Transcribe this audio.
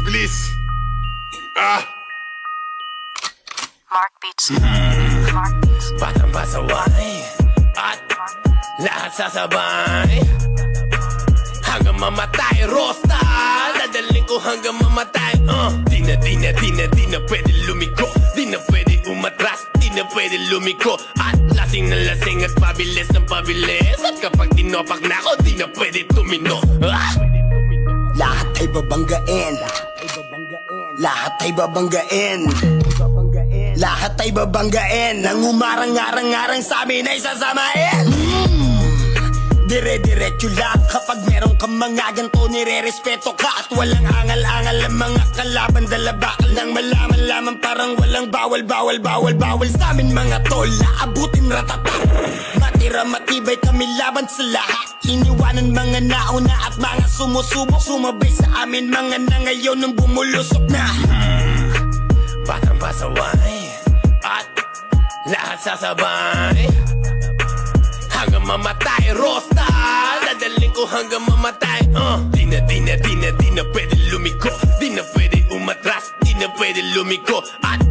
bilis. Mark Beats. Mark Beats. Batang pasaway at lahat sasabay hanggang mamatay. Rosta, dadaling ko hanggang mamatay. Di na pwede lumiko, di na pwede umatras, di na pwede lumiko. At lasing na lasing at pabilis ng pabilis. At kapag tinopak na ako, di na pwede tumino. Lahat ay babanggain. Lahat ay babanggain. Lahat ay babanggain. Nang umarang-arang-arang sa amin ay sasamain. Dire-diretso lang. Kapag meron kang mga ganto, nire-respeto ka. At walang angal-angal ang mga kalaban. Dalabakal nang malaman lamang parang walang bawal sa amin mga tol. Naabutin ratata. Matira matibay kami laban sa lahat. Iniwanan mga nauna at mga sumusubok. Sumabay sa amin mga na ngayon nung bumulusok na. Batang pasaway at lahat sasabay hanggang mamatay. Rosta, dadaling ko hanggang mamatay. Di na pwede lumiko, di na pwede umatras, di na pwede lumiko. At